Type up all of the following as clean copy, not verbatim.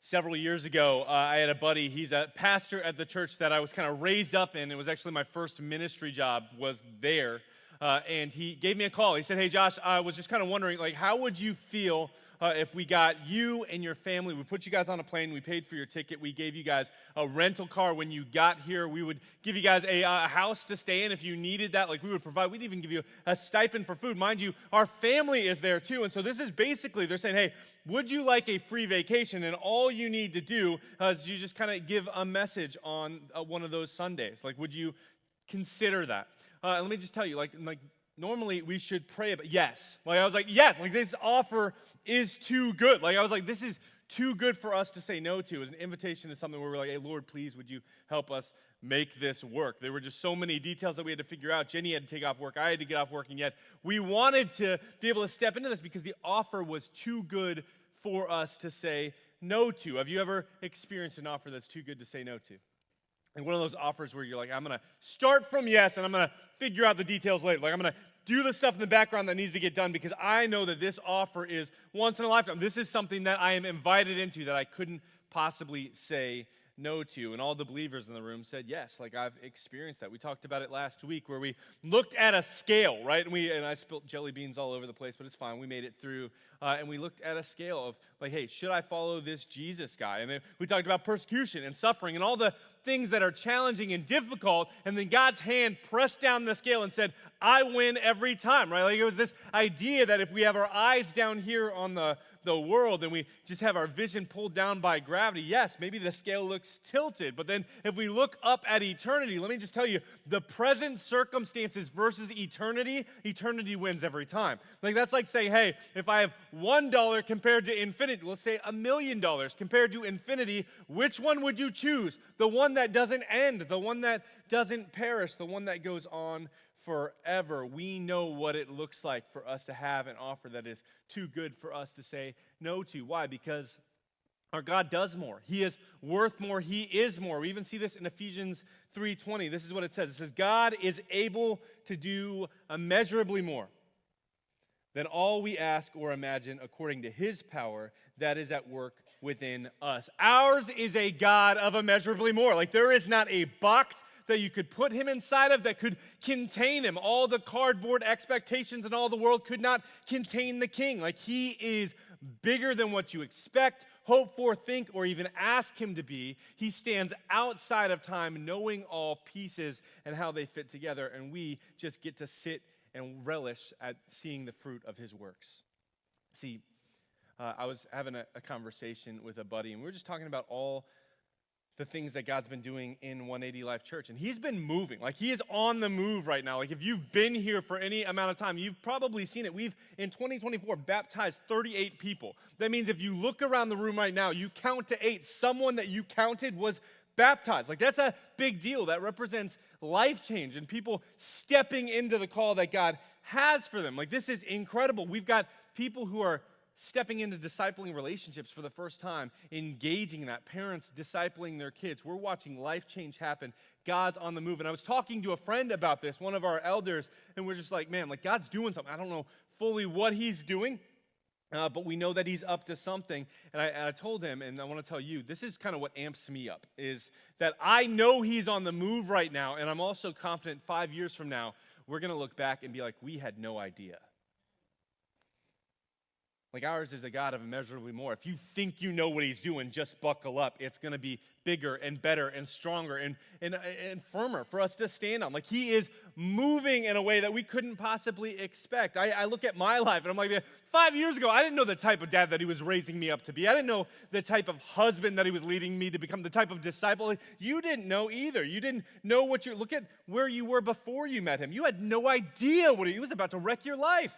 Several years ago, I had a buddy. He's a pastor at the church that I was kind of raised up in. It was actually my first ministry job was there. And he gave me a call. He said, "Hey, Josh, I was just kind of wondering, like, how would you feel if we got you and your family, we put you guys on a plane, we paid for your ticket, we gave you guys a rental car when you got here, we would give you guys a house to stay in if you needed that, like we would provide, we'd even give you a stipend for food." Mind you, our family is there too, and so this is basically, they're saying, "Hey, would you like a free vacation?" And all you need to do is you just kind of give a message on one of those Sundays. Like, would you consider that? Let me just tell you, like normally we should pray about yes. Like I was like, yes, like this offer is too good. Like I was like, this is too good for us to say no to. It was an invitation to something where we're like, "Hey, Lord, please, would you help us make this work?" There were just so many details that we had to figure out. Jenny had to take off work. I had to get off work. And yet we wanted to be able to step into this because the offer was too good for us to say no to. Have you ever experienced an offer that's too good to say no to? And one of those offers where you're like, "I'm going to start from yes, and I'm going to figure out the details later. Like, I'm going to do the stuff in the background that needs to get done because I know that this offer is once in a lifetime. This is something that I am invited into that I couldn't possibly say no to." And all the believers in the room said yes. Like, I've experienced that. We talked about it last week where we looked at a scale, right? And I spilt jelly beans all over the place, but it's fine. We made it through. And we looked at a scale of, like, hey, should I follow this Jesus guy? And then we talked about persecution and suffering and all the things that are challenging and difficult. And then God's hand pressed down the scale and said, "I win every time," right? Like, it was this idea that if we have our eyes down here on the world and we just have our vision pulled down by gravity, yes, maybe the scale looks tilted. But then if we look up at eternity, let me just tell you, the present circumstances versus eternity, eternity wins every time. Like, that's like saying, hey, if I have $1 compared to infinity, let's say $1,000,000 compared to infinity, which one would you choose? The one that doesn't end, the one that doesn't perish, the one that goes on forever. We know what it looks like for us to have an offer that is too good for us to say no to. Why? Because our God does more. He is worth more. He is more. We even see this in Ephesians 3:20. This is what it says. It says, "God is able to do immeasurably more than all we ask or imagine according to his power that is at work within us." Ours is a God of immeasurably more. Like, there is not a box that you could put him inside of that could contain him. All the cardboard expectations in all the world could not contain the king. Like, he is bigger than what you expect, hope for, think, or even ask him to be. He stands outside of time, knowing all pieces and how they fit together, and we just get to sit and relish at seeing the fruit of his works. See, I was having a conversation with a buddy, and we were just talking about all the things that God's been doing in 180 Life Church. And he's been moving. Like, he is on the move right now. Like, if you've been here for any amount of time, you've probably seen it. We've, in 2024, baptized 38 people. That means if you look around the room right now, you count to 8. Someone that you counted was baptized. Like, that's a big deal. That represents life change and people stepping into the call that God has for them. Like, this is incredible. We've got people who are stepping into discipling relationships for the first time, engaging in that, parents discipling their kids. We're watching life change happen. God's on the move. And I was talking to a friend about this, one of our elders, and we're just like, man, like, God's doing something. I don't know fully what he's doing, but we know that he's up to something. And I told him, and I want to tell you, this is kind of what amps me up, is that I know he's on the move right now, and I'm also confident 5 years from now, we're going to look back and be like, we had no idea. Like, ours is a God of immeasurably more. If you think you know what he's doing, just buckle up. It's going to be bigger and better and stronger and firmer for us to stand on. Like, he is moving in a way that we couldn't possibly expect. I look at my life and I'm like, 5 years ago, I didn't know the type of dad that he was raising me up to be. I didn't know the type of husband that he was leading me to become, the type of disciple. You didn't know either. You didn't know look at where you were before you met him. You had no idea what he was about to wreck your life.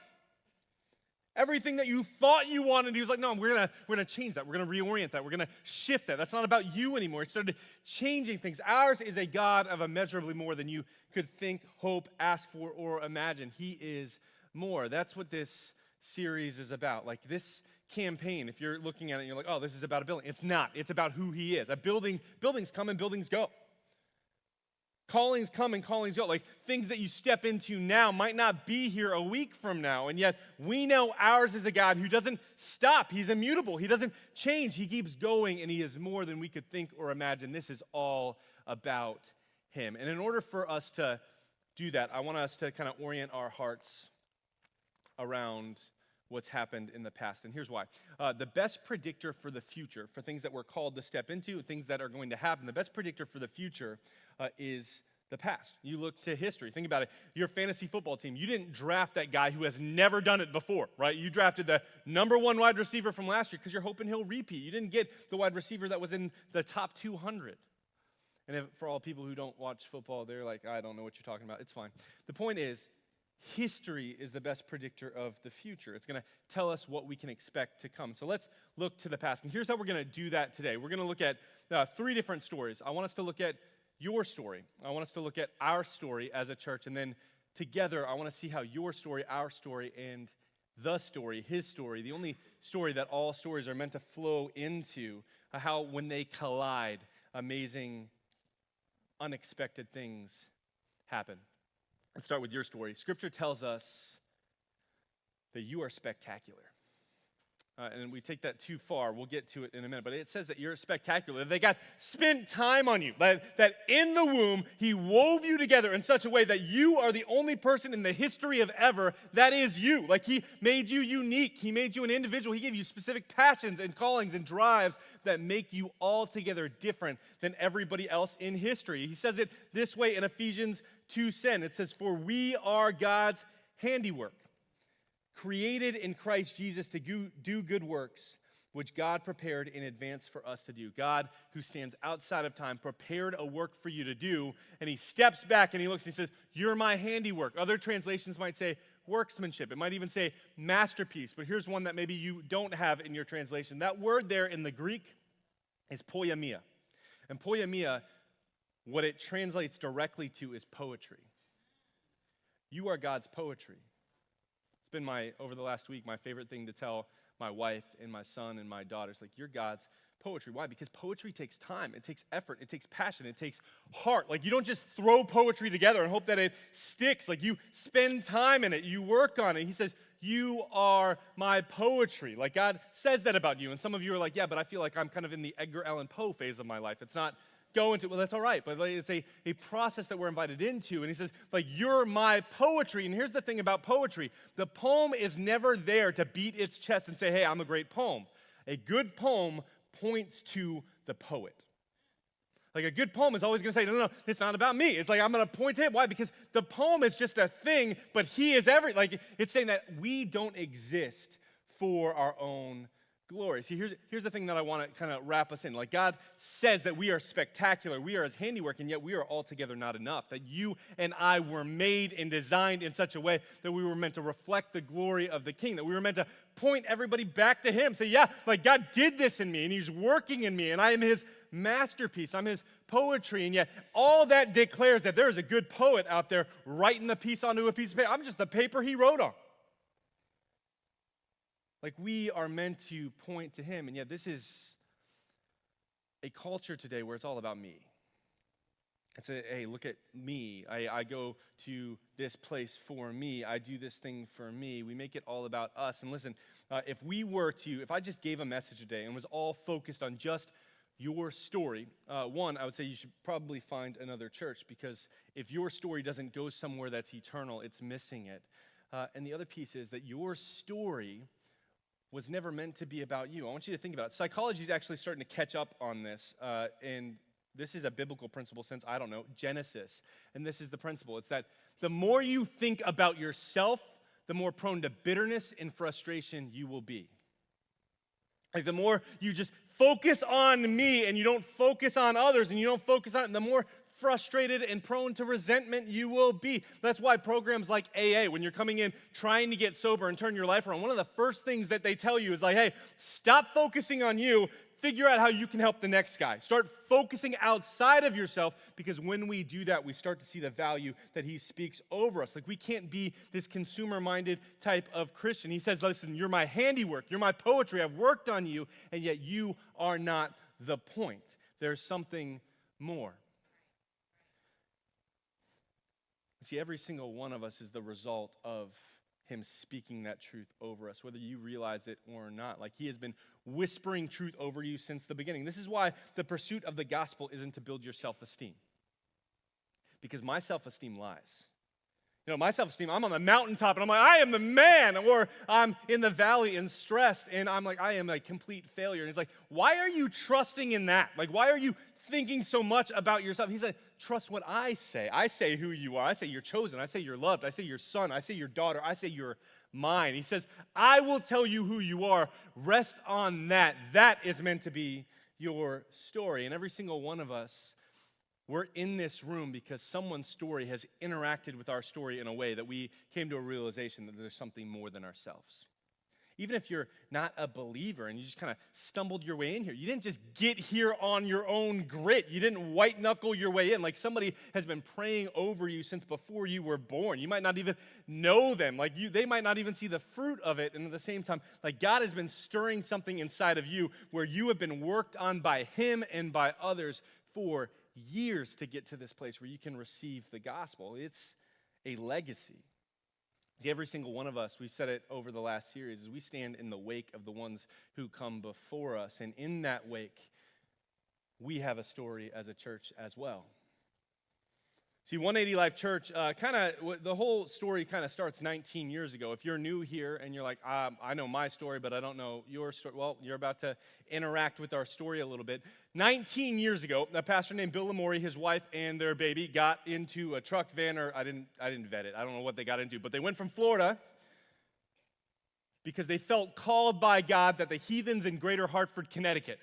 Everything that you thought you wanted, he was like, no, we're gonna change that. We're gonna reorient that. We're gonna shift that. That's not about you anymore. He started changing things. Ours is a God of immeasurably more than you could think, hope, ask for, or imagine. He is more. That's what this series is about. Like, this campaign, if you're looking at it and you're like, oh, this is about a building. It's not. It's about who he is. Buildings come and buildings go. Callings come and callings go. Like things that you step into now might not be here a week from now. And yet we know ours is a God who doesn't stop. He's immutable. He doesn't change. He keeps going, and he is more than we could think or imagine. This is all about him. And in order for us to do that, I want us to kind of orient our hearts around what's happened in the past. And here's why. The best predictor for the future, for things that we're called to step into, things that are going to happen, the best predictor for the future is the past. You look to history. Think about it. Your fantasy football team, you didn't draft that guy who has never done it before, right? You drafted the number one wide receiver from last year because you're hoping he'll repeat. You didn't get the wide receiver that was in the top 200. And for all people who don't watch football, they're like, I don't know what you're talking about. It's fine. The point is, history is the best predictor of the future. It's going to tell us what we can expect to come. So let's look to the past. And here's how we're going to do that today. We're going to look at 3 different stories. I want us to look at your story. I want us to look at our story as a church. And then together, I want to see how your story, our story, and the story, his story, the only story that all stories are meant to flow into, how when they collide, amazing, unexpected things happen. Let's start with your story. Scripture tells us that you are spectacular. And we take that too far. We'll get to it in a minute. But it says that you're spectacular. That God spent time on you. That in the womb, he wove you together in such a way that you are the only person in the history of ever that is you. Like he made you unique. He made you an individual. He gave you specific passions and callings and drives that make you altogether different than everybody else in history. He says it this way in Ephesians 2:10. It says, for we are God's handiwork, created in Christ Jesus to do good works, which God prepared in advance for us to do. God, who stands outside of time, prepared a work for you to do, and he steps back and he looks and he says, you're my handiwork. Other translations might say workmanship. It might even say masterpiece, but here's one that maybe you don't have in your translation. That word there in the Greek is poiemia. And poiemia, what it translates directly to is poetry. You are God's poetry. It's been over the last week, my favorite thing to tell my wife and my son and my daughters, like, you're God's poetry. Why? Because poetry takes time, it takes effort, it takes passion, it takes heart. Like, you don't just throw poetry together and hope that it sticks. Like, you spend time in it, you work on it. He says, you are my poetry. Like, God says that about you. And some of you are like, yeah, but I feel like I'm kind of in the Edgar Allan Poe phase of my life. It's not go into, well, that's all right, but it's a process that we're invited into. And he says, like, you're my poetry. And here's the thing about poetry. The poem is never there to beat its chest and say, hey, I'm a great poem. A good poem points to the poet. Like, a good poem is always going to say, no, it's not about me. It's like, I'm going to point to him. Why? Because the poem is just a thing, but he is everything. Like, it's saying that we don't exist for our own glory. See, here's the thing that I want to kind of wrap us in. Like, God says that we are spectacular, we are his handiwork, and yet we are altogether not enough. That you and I were made and designed in such a way that we were meant to reflect the glory of the King, that we were meant to point everybody back to him. Say, yeah, like, God did this in me, and he's working in me, and I am his masterpiece. I'm his poetry, and yet all that declares that there is a good poet out there writing the piece onto a piece of paper. I'm just the paper he wrote on. Like, we are meant to point to him, and yet this is a culture today where it's all about me. It's hey, look at me. I go to this place for me. I do this thing for me. We make it all about us. And listen, if I just gave a message today and was all focused on just your story, one, I would say you should probably find another church, because if your story doesn't go somewhere that's eternal, it's missing it. And the other piece is that your story was never meant to be about you. I want you to think about it. Psychology is actually starting to catch up on this, and this is a biblical principle since, I don't know, Genesis. And this is the principle. It's that the more you think about yourself, the more prone to bitterness and frustration you will be. Like, the more you just focus on me and you don't focus on others and you don't focus on, the more frustrated and prone to resentment you will be. That's why programs like AA, when you're coming in trying to get sober and turn your life around, one of the first things that they tell you is like, hey, stop focusing on you, figure out how you can help the next guy. Start focusing outside of yourself, because when we do that, we start to see the value that he speaks over us. Like, we can't be this consumer-minded type of Christian. He says, listen, you're my handiwork, you're my poetry, I've worked on you, and yet you are not the point. There's something more. See, every single one of us is the result of him speaking that truth over us, whether you realize it or not. Like, he has been whispering truth over you since the beginning. This is why the pursuit of the gospel isn't to build your self-esteem. Because my self-esteem lies. You know, my self-esteem, I'm on the mountaintop and I'm like, I am the man. Or I'm in the valley and stressed and I'm like, I am a complete failure. And he's like, why are you trusting in that? Like, why are you thinking so much about yourself? He's like, trust what I say. I say who you are. I say you're chosen. I say you're loved. I say you're son. I say you're daughter. I say you're mine. He says, I will tell you who you are. Rest on that. That is meant to be your story. And every single one of us, we're in this room because someone's story has interacted with our story in a way that we came to a realization that there's something more than ourselves. Even if you're not a believer and you just kind of stumbled your way in here, you didn't just get here on your own grit. You didn't white knuckle your way in. Like, somebody has been praying over you since before you were born. You might not even know them. Like, they might not even see the fruit of it. And at the same time, like, God has been stirring something inside of you where you have been worked on by him and by others for years to get to this place where you can receive the gospel. It's a legacy. See, every single one of us, we said it over the last series, is we stand in the wake of the ones who come before us. And in that wake, we have a story as a church as well. See, 180 Life Church, the whole story kind of starts 19 years ago. If you're new here and you're like, I know my story, but I don't know your story, well, you're about to interact with our story a little bit. 19 years ago, a pastor named Bill Lamori, his wife, and their baby got into a truck van, or I didn't vet it. I don't know what they got into, but they went from Florida because they felt called by God that the heathens in Greater Hartford, Connecticut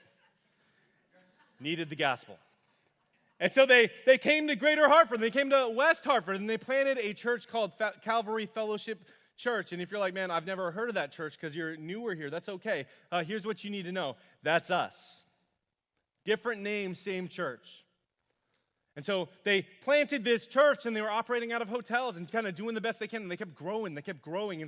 needed the gospel. And so they came to Greater Hartford, they came to West Hartford, and they planted a church called Calvary Fellowship Church. And if you're like, man, I've never heard of that church because you're newer here, that's okay. Here's what you need to know. That's us. Different name, same church. And so they planted this church, and they were operating out of hotels and kind of doing the best they can, and they kept growing, and they kept growing.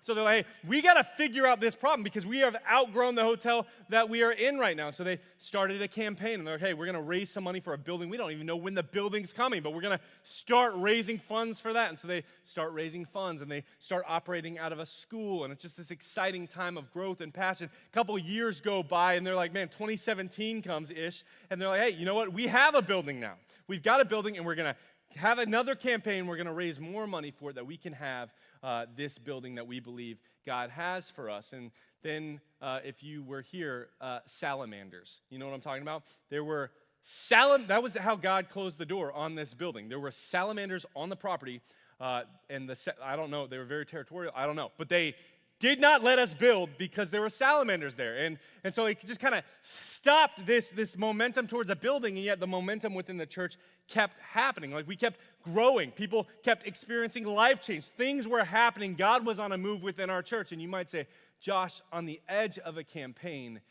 So they're like, hey, we got to figure out this problem because we have outgrown the hotel that we are in right now. So they started a campaign, and they're like, hey, we're going to raise some money for a building. We don't even know when the building's coming, but we're going to start raising funds for that. And so they start raising funds, and they start operating out of a school, and it's just this exciting time of growth and passion. A couple of years go by, and they're like, man, 2017 comes-ish, and they're like, hey, you know what? We have a building now. We've got a building, and we're going to have another campaign. We're going to raise more money for it that we can have this building that we believe God has for us. And then if you were here, salamanders. You know what I'm talking about? There were that was how God closed the door on this building. There were salamanders on the property, and I don't know, they were very territorial. I don't know. But they did not let us build because there were salamanders there. And so it just kind of stopped this momentum towards a building, and yet the momentum within the church kept happening. Like, we kept growing. People kept experiencing life change. Things were happening. God was on a move within our church. And you might say, Josh, on the edge of a campaign,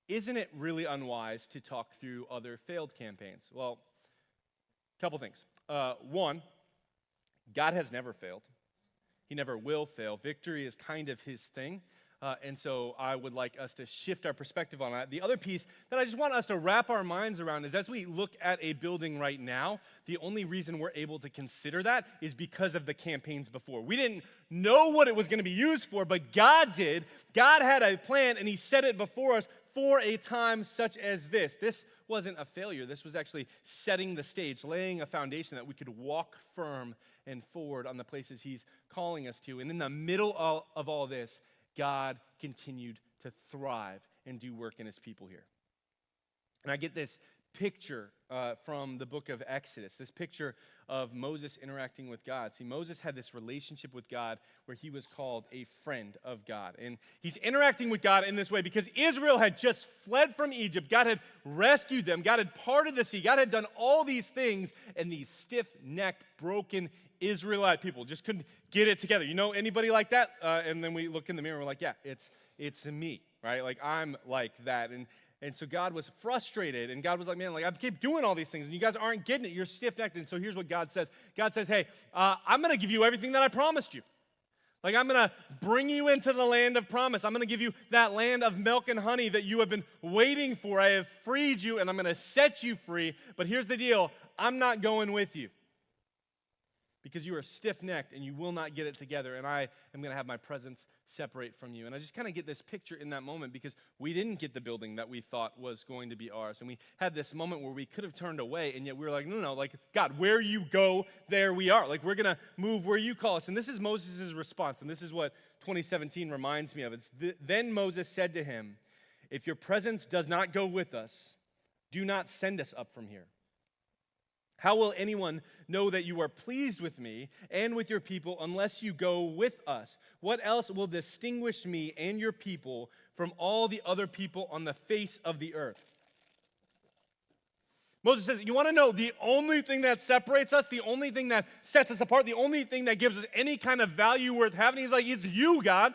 isn't it really unwise to talk through other failed campaigns? Well, a couple things. One, God has never failed. He never will fail. Victory is kind of his thing. And so I would like us to shift our perspective on that. The other piece that I just want us to wrap our minds around is, as we look at a building right now, the only reason we're able to consider that is because of the campaigns before. We didn't know what it was going to be used for, but God did. God had a plan, and he set it before us for a time such as this. This wasn't a failure. This was actually setting the stage, laying a foundation that we could walk firm and forward on the places he's calling us to. And in the middle of all this, God continued to thrive and do work in his people here. And I get this picture from the book of Exodus, this picture of Moses interacting with God. See, Moses had this relationship with God where he was called a friend of God. And he's interacting with God in this way because Israel had just fled from Egypt. God had rescued them. God had parted the sea. God had done all these things, and these stiff-necked, broken Israelite people just couldn't get it together. You know anybody like that? And then we look in the mirror and we're like, yeah, it's me, right? Like, I'm like that. And so God was frustrated, and God was like, man, like, I keep doing all these things, and you guys aren't getting it. You're stiff-necked. And so here's what God says. God says, hey, I'm going to give you everything that I promised you. Like, I'm going to bring you into the land of promise. I'm going to give you that land of milk and honey that you have been waiting for. I have freed you, and I'm going to set you free. But here's the deal. I'm not going with you. because you are stiff-necked and you will not get it together, and I am going to have my presence separate from you. And I just kind of get this picture in that moment because we didn't get the building that we thought was going to be ours. And we had this moment where we could have turned away, and yet we were like, no, like, God, where you go, there we are. Like, we're going to move where you call us. And this is Moses' response, and this is what 2017 reminds me of. Then Moses said to him, if your presence does not go with us, do not send us up from here. How will anyone know that you are pleased with me and with your people unless you go with us? What else will distinguish me and your people from all the other people on the face of the earth? Moses says, you want to know the only thing that separates us, the only thing that sets us apart, the only thing that gives us any kind of value worth having? He's like, it's you, God.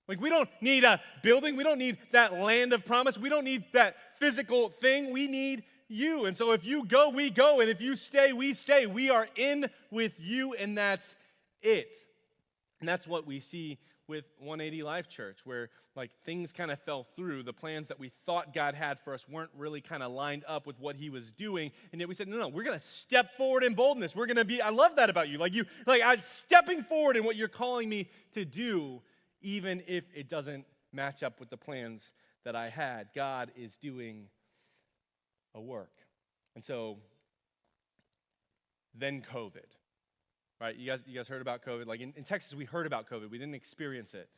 Like, we don't need a building. We don't need that land of promise. We don't need that physical thing. We need you. And so if you go, we go. And if you stay, we stay. We are in with you, and that's it. And that's what we see with 180 Life Church, where like things kind of fell through. The plans that we thought God had for us weren't really kind of lined up with what he was doing. And yet we said, no, we're going to step forward in boldness. We're going to be, I love that about you. I'm stepping forward in what you're calling me to do, even if it doesn't match up with the plans that I had. God is doing a work. And so then COVID, right? You guys heard about COVID? Like in Texas, we heard about COVID. We didn't experience it.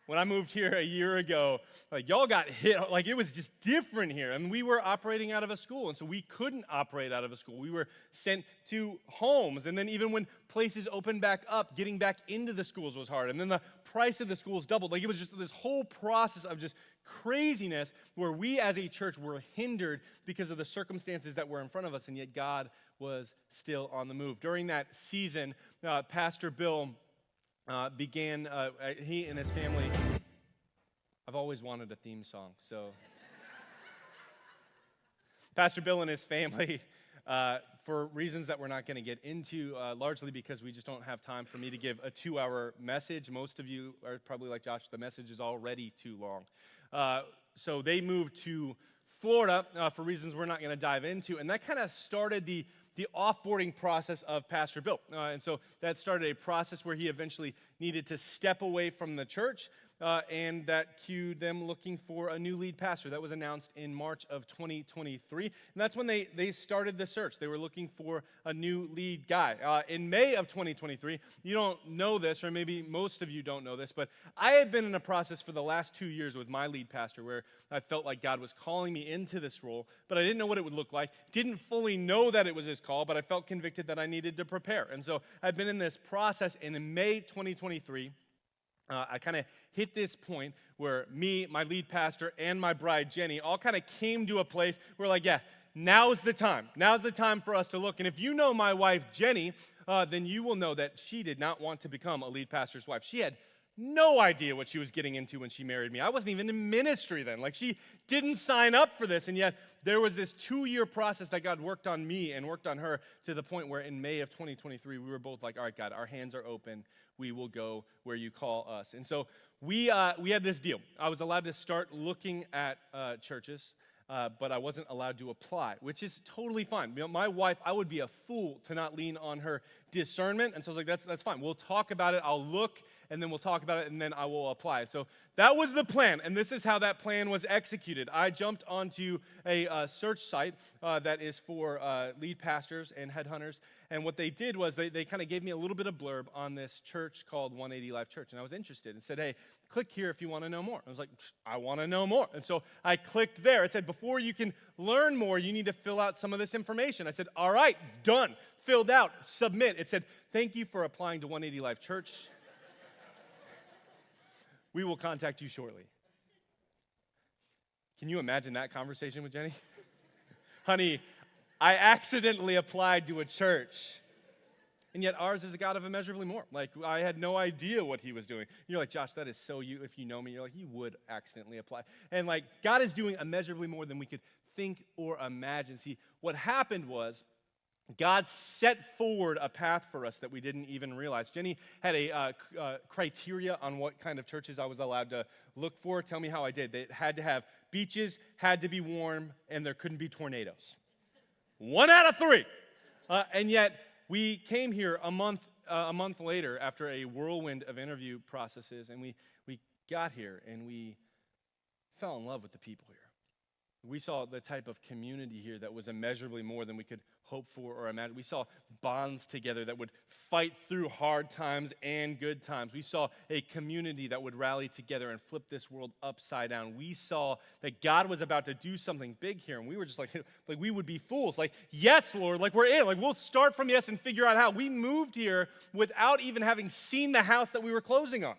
When I moved here a year ago, like y'all got hit, like it was just different here. And we were operating out of a school, and so we couldn't operate out of a school. We were sent to homes, and then even when places opened back up, getting back into the schools was hard. And then the price of the schools doubled. Like it was just this whole process of just craziness where we as a church were hindered because of the circumstances that were in front of us, and yet God was still on the move. During that season, Pastor Bill began, he and his family, I've always wanted a theme song, so. Pastor Bill and his family, for reasons that we're not going to get into, largely because we just don't have time for me to give a 2-hour message. Most of you are probably like, Josh, the message is already too long. So they moved to Florida for reasons we're not going to dive into, and that kind of started the offboarding process of Pastor Bill. And so that started a process where he eventually needed to step away from the church, and that cued them looking for a new lead pastor. That was announced in March of 2023, and that's when they started the search. They were looking for a new lead guy. In May of 2023, you don't know this, or maybe most of you don't know this, but I had been in a process for the last 2 years with my lead pastor where I felt like God was calling me into this role, but I didn't know what it would look like, didn't fully know that it was his call, but I felt convicted that I needed to prepare. And so I've been in this process, and in May 2023, I kind of hit this point where me, my lead pastor, and my bride, Jenny, all kind of came to a place where like, yeah, now's the time. Now's the time for us to look. And if you know my wife, Jenny, then you will know that she did not want to become a lead pastor's wife. She had no idea what she was getting into when she married me. I wasn't even in ministry then. Like, she didn't sign up for this, and yet there was this 2-year process that God worked on me and worked on her to the point where in May of 2023, we were both like, all right, God, our hands are open. We will go where you call us. And so we had this deal. I was allowed to start looking at churches, but I wasn't allowed to apply, which is totally fine. You know, my wife, I would be a fool to not lean on her discernment, and so I was like, that's fine. We'll talk about it. I'll look, and then we'll talk about it, and then I will apply it. So that was the plan, and this is how that plan was executed. I jumped onto a search site that is for lead pastors and headhunters, and what they did was they kind of gave me a little bit of blurb on this church called 180 Life Church, and I was interested and said, hey, click here if you want to know more. I was like, I want to know more. And so I clicked there. It said, before you can learn more, you need to fill out some of this information. I said, all right, done. Filled out, submit. It said, thank you for applying to 180 Life Church. We will contact you shortly. Can you imagine that conversation with Jenny? Honey, I accidentally applied to a church. And yet ours is a God of immeasurably more. Like, I had no idea what he was doing. You're like, Josh, that is so you. If you know me, you're like, you would accidentally apply. And like, God is doing immeasurably more than we could think or imagine. See, what happened was, God set forward a path for us that we didn't even realize. Jenny had a criteria on what kind of churches I was allowed to look for. Tell me how I did. They had to have beaches, had to be warm, and there couldn't be tornadoes. 1 out of 3. And yet, we came here a month later after a whirlwind of interview processes, and we got here, and we fell in love with the people here. We saw the type of community here that was immeasurably more than we could hope for or imagine. We saw bonds together that would fight through hard times and good times. We saw a community that would rally together and flip this world upside down. We saw that God was about to do something big here, and we were just like we would be fools. Like, yes, Lord, like we're in. Like, we'll start from yes and figure out how. We moved here without even having seen the house that we were closing on.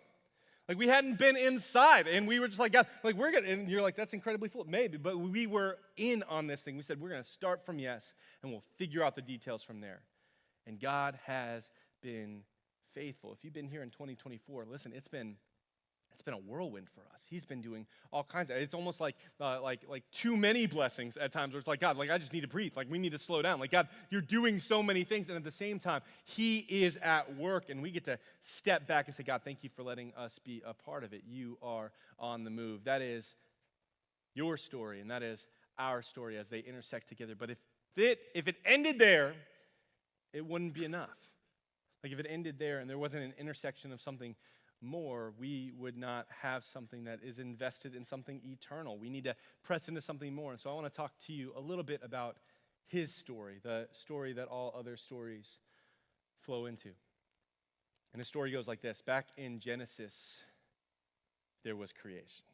Like, we hadn't been inside, and we were just like, God, like, we're good. And you're like, that's incredibly foolish. Maybe, but we were in on this thing. We said, we're going to start from yes, and we'll figure out the details from there. And God has been faithful. If you've been here in 2024, listen, it's been a whirlwind for us. He's been doing all kinds of, it's almost like too many blessings at times where it's like, God, like, I just need to breathe. Like, we need to slow down. Like, God, you're doing so many things. And at the same time, he is at work, and we get to step back and say, God, thank you for letting us be a part of it. You are on the move. That is your story, and that is our story as they intersect together. But if it ended there, it wouldn't be enough. Like, if it ended there and there wasn't an intersection of something more, we would not have something that is invested in something eternal. We need to press into something more. And so I want to talk to you a little bit about his story, the story that all other stories flow into. And the story goes like this. Back in Genesis, there was creation.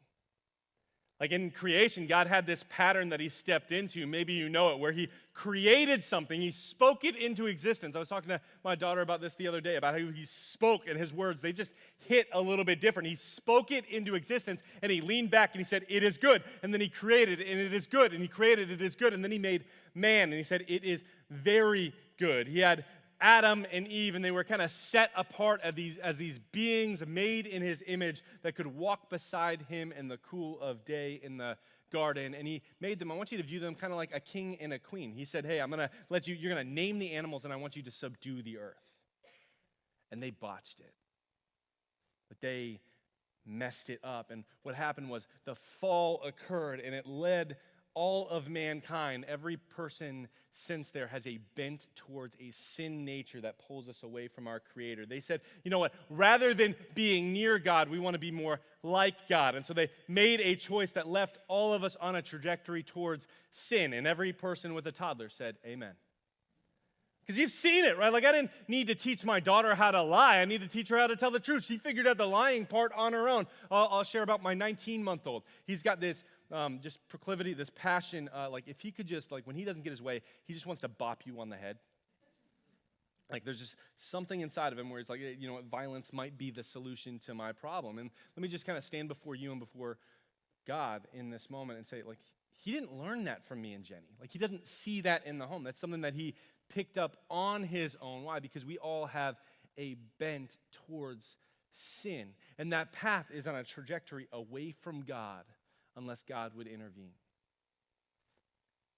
Like, in creation, God had this pattern that he stepped into. Maybe you know it, where he created something. He spoke it into existence. I was talking to my daughter about this the other day, about how he spoke, and his words, they just hit a little bit different. He spoke it into existence, and he leaned back, and he said, it is good. And then he created, and it is good. And he created, it is good. And then he made man, and he said, it is very good. He had Adam and Eve, and they were kind of set apart as these beings made in his image that could walk beside him in the cool of day in the garden. And he made them, I want you to view them kind of like a king and a queen. He said, hey, I'm going to let you, you're going to name the animals, and I want you to subdue the earth. And they botched it. But they messed it up. And what happened was the fall occurred, and it led all of mankind, every person since there, has a bent towards a sin nature that pulls us away from our Creator. They said, you know what, rather than being near God, we want to be more like God. And so they made a choice that left all of us on a trajectory towards sin. And every person with a toddler said, amen. Because you've seen it, right? Like, I didn't need to teach my daughter how to lie. I need to teach her how to tell the truth. She figured out the lying part on her own. I'll share about my 19-month-old. He's got this just proclivity, this passion, like, if he could just, like, when he doesn't get his way, he just wants to bop you on the head. Like, there's just something inside of him where it's like, you know, violence might be the solution to my problem. And let me just kind of stand before you and before God in this moment and say, like, he didn't learn that from me and Jenny. Like, he doesn't see that in the home. That's something that he picked up on his own. Why? Because we all have a bent towards sin. And that path is on a trajectory away from God, unless God would intervene.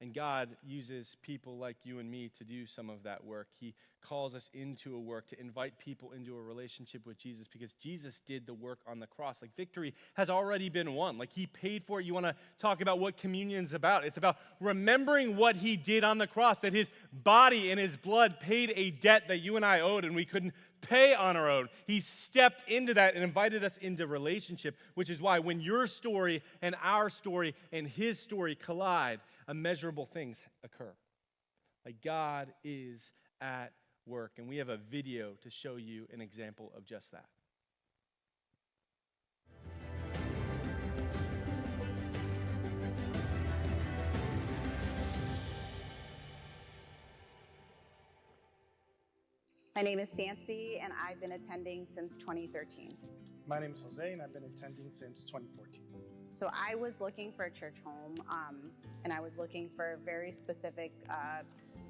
And God uses people like you and me to do some of that work. He calls us into a work to invite people into a relationship with Jesus, because Jesus did the work on the cross. Like, victory has already been won. Like, he paid for it. You want to talk about what communion's about? It's about remembering what he did on the cross, that his body and his blood paid a debt that you and I owed and we couldn't pay on our own. He stepped into that and invited us into relationship, which is why when your story and our story and his story collide, immeasurable things occur. Like, God is at work, and we have a video to show you an example of just that. My name is Sancy, and I've been attending since 2013. My name is Jose, and I've been attending since 2014. So I was looking for a church home, and I was looking for very specific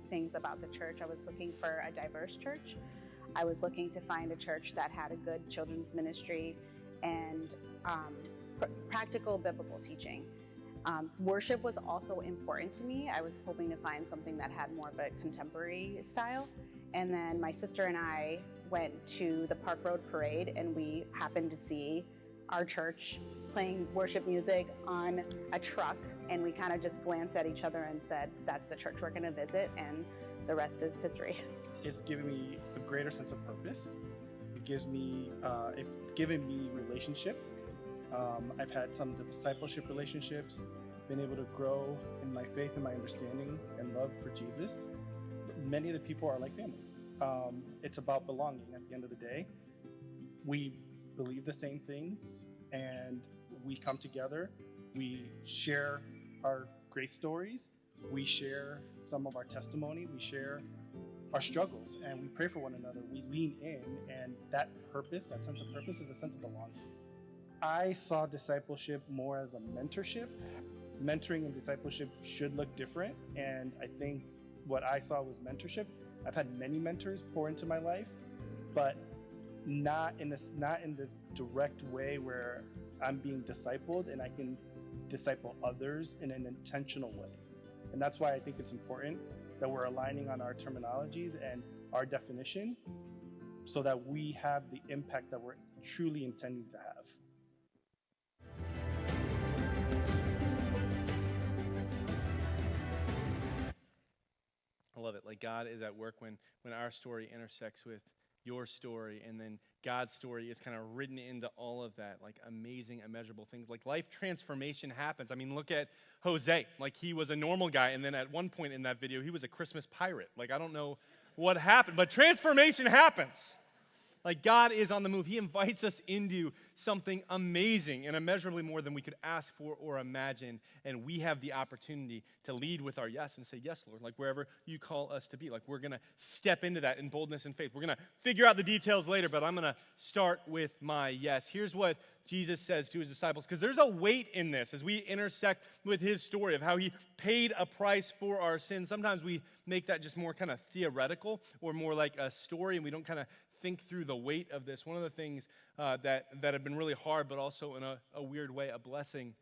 things about the church. I was looking for a diverse church. I was looking to find a church that had a good children's ministry and practical biblical teaching. Worship was also important to me. I was hoping to find something that had more of a contemporary style. And then my sister and I went to the Park Road Parade, and we happened to see our church playing worship music on a truck, and we kind of just glanced at each other and said, that's the church we're going to visit. And the rest is history. It's given me a greater sense of purpose. It gives me, it's given me relationship. I've had some discipleship relationships, been able to grow in my faith and my understanding and love for Jesus. Many of the people are like family. It's about belonging at the end of the day. We believe the same things and we come together. We share our great stories. We share some of our testimony. We share our struggles and we pray for one another. We lean in, and that purpose, that sense of purpose, is a sense of belonging. I saw discipleship more as a mentorship. Mentoring and discipleship should look different, and I think what I saw was mentorship. I've had many mentors pour into my life, but not in this direct way where I'm being discipled and I can disciple others in an intentional way. And that's why I think it's important that we're aligning on our terminologies and our definition so that we have the impact that we're truly intending to have. I love it. Like, God is at work when our story intersects with your story, and then God's story is kind of written into all of that, like amazing, immeasurable things. Like, life transformation happens. I mean, look at Jose. Like, he was a normal guy, and then at one point in that video, he was a Christmas pirate. Like, I don't know what happened, but transformation happens. Like, God is on the move. He invites us into something amazing and immeasurably more than we could ask for or imagine. And we have the opportunity to lead with our yes and say, yes, Lord, like wherever you call us to be. Like, we're going to step into that in boldness and faith. We're going to figure out the details later, but I'm going to start with my yes. Here's what Jesus says to his disciples, because there's a weight in this as we intersect with his story of how he paid a price for our sins. Sometimes we make that just more kind of theoretical or more like a story, and we don't kind of think through the weight of this. One of the things that have been really hard, but also in a weird way, a blessing,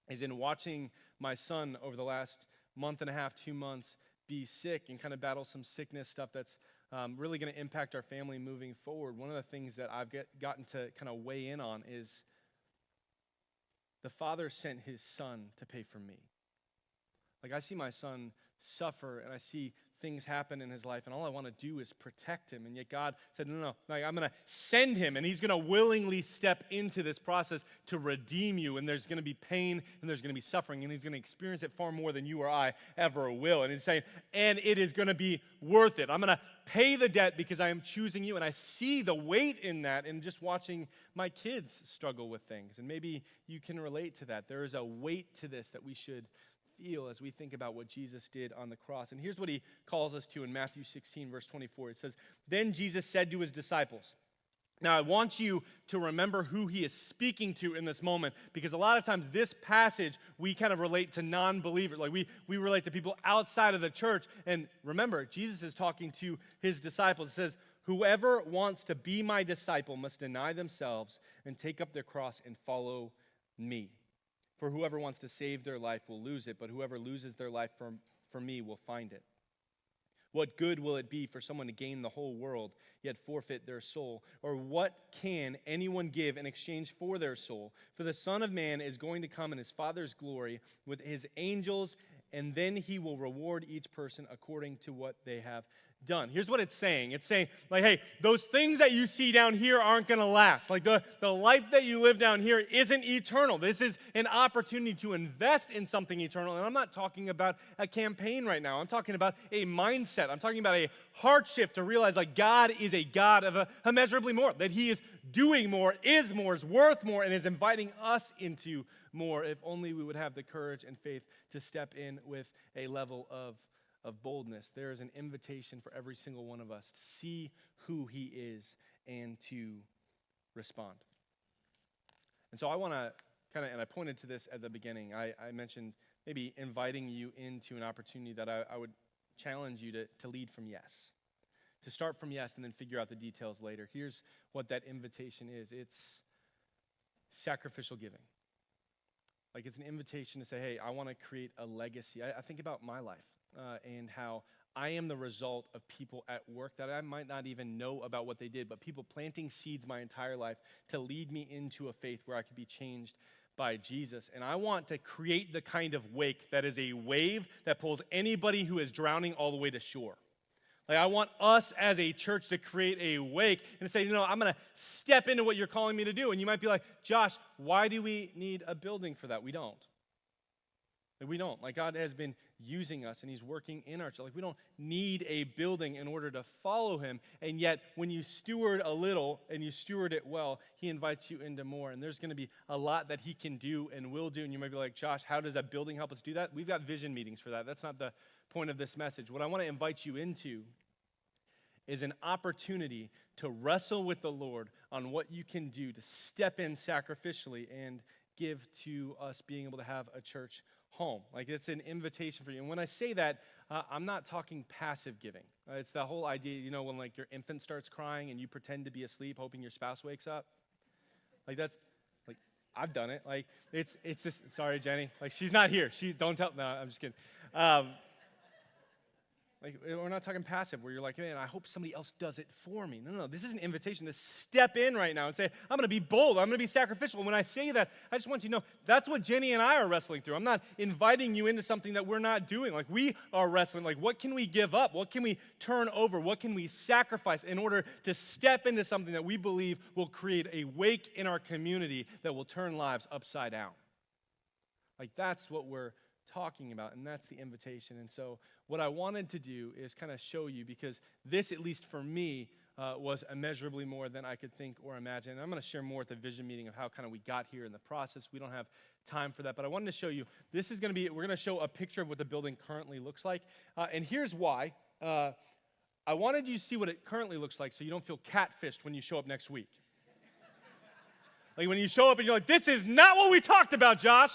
is in watching my son over the last month and a half, 2 months, be sick and kind of battle some sickness stuff that's really going to impact our family moving forward. One of the things that I've gotten to kind of weigh in on is the Father sent his Son to pay for me. Like, I see my son suffer, and I see things happen in his life, and all I want to do is protect him. And yet God said, no, like, I'm going to send him, and he's going to willingly step into this process to redeem you, and there's going to be pain, and there's going to be suffering, and he's going to experience it far more than you or I ever will. And he's saying, and it is going to be worth it. I'm going to pay the debt because I am choosing you, and I see the weight in that in just watching my kids struggle with things. And maybe you can relate to that. There is a weight to this that we should feel as we think about what Jesus did on the cross. And here's what he calls us to in Matthew 16, verse 24. It says, "Then Jesus said to his disciples," now I want you to remember who he is speaking to in this moment, because a lot of times this passage we kind of relate to non-believers. Like we relate to people outside of the church. And remember, Jesus is talking to his disciples. It says, "Whoever wants to be my disciple must deny themselves and take up their cross and follow me. For whoever wants to save their life will lose it, but whoever loses their life for me will find it. What good will it be for someone to gain the whole world, yet forfeit their soul? Or what can anyone give in exchange for their soul? For the Son of Man is going to come in his Father's glory with his angels, and then he will reward each person according to what they have done." Here's what it's saying. It's saying, like, hey, those things that you see down here aren't going to last. Like, the life that you live down here isn't eternal. This is an opportunity to invest in something eternal. And I'm not talking about a campaign right now. I'm talking about a mindset. I'm talking about a heart shift to realize, like, God is a God of immeasurably more, that he is doing more, is worth more, and is inviting us into more. If only we would have the courage and faith to step in with a level of boldness. There is an invitation for every single one of us to see who he is and to respond. And so I want to kind of, and I pointed to this at the beginning, I mentioned maybe inviting you into an opportunity that I would challenge you to lead from yes. To start from yes and then figure out the details later. Here's what that invitation is. It's sacrificial giving. Like, it's an invitation to say, hey, I want to create a legacy. I think about my life. And how I am the result of people at work that I might not even know about what they did, but people planting seeds my entire life to lead me into a faith where I could be changed by Jesus. And I want to create the kind of wake that is a wave that pulls anybody who is drowning all the way to shore. Like, I want us as a church to create a wake and say, I'm going to step into what you're calling me to do. And you might be like, Josh, why do we need a building for that? We don't. We don't. Like, God has been using us, and he's working in our church. Like, we don't need a building in order to follow him. And yet, when you steward a little and you steward it well, he invites you into more. And there's going to be a lot that he can do and will do. And you might be like, Josh, how does that building help us do that? We've got vision meetings for that. That's not the point of this message. What I want to invite you into is an opportunity to wrestle with the Lord on what you can do to step in sacrificially and give to us being able to have a church home. Like, it's an invitation for you. And when I say that, I'm not talking passive giving. It's the whole idea, when like your infant starts crying and you pretend to be asleep hoping your spouse wakes up. Like, that's, like, I've done it. Like, it's this, sorry, Jenny. Like, she's not here. Don't tell, no, I'm just kidding. Like, we're not talking passive where you're like, man, I hope somebody else does it for me. No, this is an invitation to step in right now and say, I'm going to be bold. I'm going to be sacrificial. And when I say that, I just want you to know that's what Jenny and I are wrestling through. I'm not inviting you into something that we're not doing. Like, we are wrestling. Like, what can we give up? What can we turn over? What can we sacrifice in order to step into something that we believe will create a wake in our community that will turn lives upside down? Like, that's what we're talking about, and that's the invitation. And so what I wanted to do is kind of show you, because this, at least for me, was immeasurably more than I could think or imagine. And I'm going to share more at the vision meeting of how kind of we got here in the process. We don't have time for that, but I wanted to show you, we're going to show a picture of what the building currently looks like. And here's why. I wanted you to see what it currently looks like so you don't feel catfished when you show up next week. Like, when you show up and you're like, this is not what we talked about, Josh.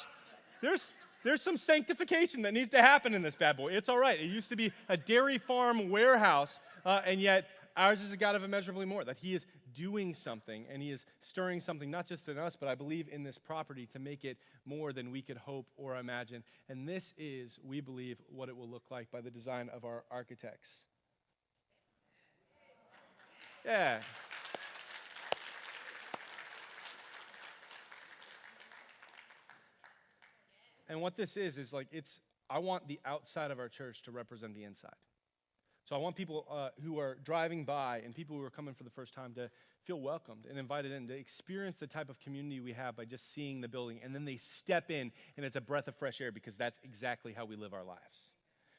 There's some sanctification that needs to happen in this bad boy. It's all right. It used to be a dairy farm warehouse, and yet ours is a God of immeasurably more, that he is doing something, and he is stirring something, not just in us, but I believe in this property to make it more than we could hope or imagine. And this is, we believe, what it will look like by the design of our architects. Yeah. And what this is like, I want the outside of our church to represent the inside. So I want people who are driving by and people who are coming for the first time to feel welcomed and invited in, to experience the type of community we have by just seeing the building. And then they step in, and it's a breath of fresh air, because that's exactly how we live our lives.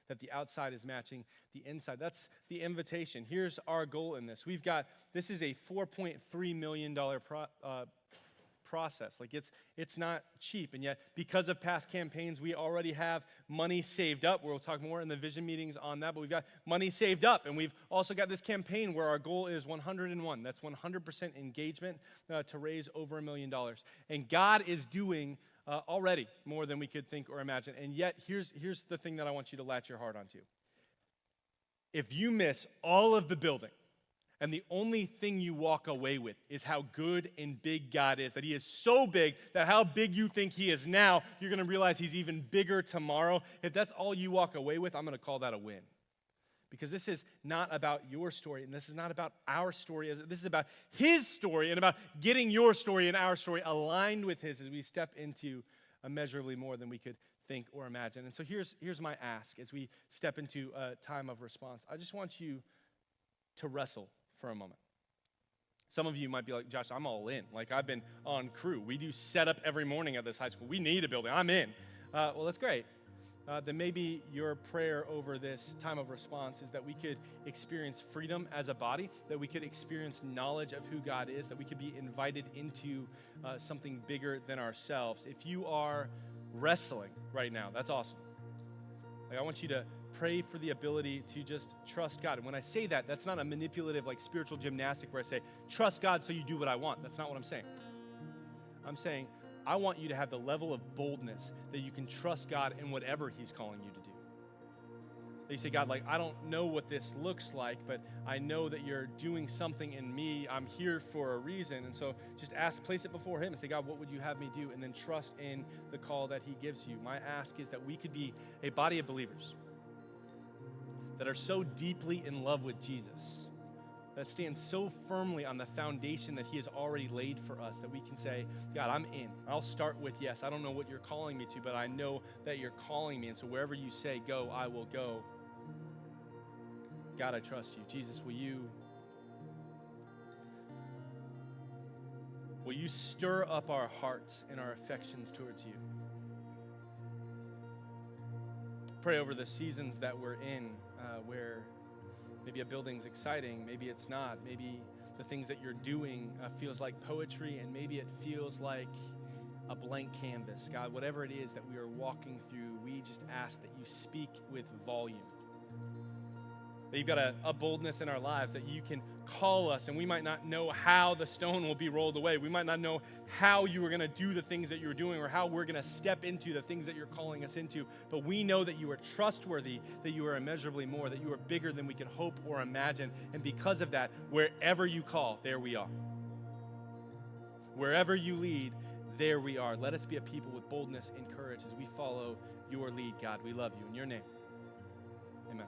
That the outside is matching the inside. That's the invitation. Here's our goal in this. This is a $4.3 million process. Like, it's not cheap, and yet because of past campaigns, we already have money saved up. We'll talk more in the vision meetings on that, but we've got money saved up, and we've also got this campaign where our goal is 101. That's 100% engagement to raise over $1 million. And God is doing already more than we could think or imagine. And yet, here's the thing that I want you to latch your heart onto. If you miss all of the building, and the only thing you walk away with is how good and big God is, that he is so big that how big you think he is now, you're going to realize he's even bigger tomorrow. If that's all you walk away with, I'm going to call that a win. Because this is not about your story, and this is not about our story. This is about his story and about getting your story and our story aligned with his as we step into immeasurably more than we could think or imagine. And so here's my ask as we step into a time of response. I just want you to wrestle for a moment. Some of you might be like, Josh, I'm all in. Like, I've been on crew. We do setup every morning at this high school. We need a building. I'm in. Well, that's great. Then maybe your prayer over this time of response is that we could experience freedom as a body, that we could experience knowledge of who God is, that we could be invited into something bigger than ourselves. If you are wrestling right now, that's awesome. Like, I want you to pray for the ability to just trust God. And when I say that, that's not a manipulative, like, spiritual gymnastic where I say, trust God so you do what I want. That's not what I'm saying. I'm saying, I want you to have the level of boldness that you can trust God in whatever he's calling you to do. That you say, God, like, I don't know what this looks like, but I know that you're doing something in me. I'm here for a reason. And so just place it before him and say, God, what would you have me do? And then trust in the call that he gives you. My ask is that we could be a body of believers that are so deeply in love with Jesus, that stand so firmly on the foundation that he has already laid for us, that we can say, God, I'm in. I'll start with yes. I don't know what you're calling me to, but I know that you're calling me. And so wherever you say go, I will go. God, I trust you. Jesus, will you stir up our hearts and our affections towards you? Pray over the seasons that we're in, where maybe a building's exciting, maybe it's not, maybe the things that you're doing feels like poetry, and maybe it feels like a blank canvas. God, whatever it is that we are walking through, we just ask that you speak with volume. That you've got a boldness in our lives that you can call us, and we might not know how the stone will be rolled away. We might not know how you are going to do the things that you're doing or how we're going to step into the things that you're calling us into. But we know that you are trustworthy, that you are immeasurably more, that you are bigger than we can hope or imagine. And because of that, wherever you call, there we are. Wherever you lead, there we are. Let us be a people with boldness and courage as we follow your lead, God. We love you. In your name, amen.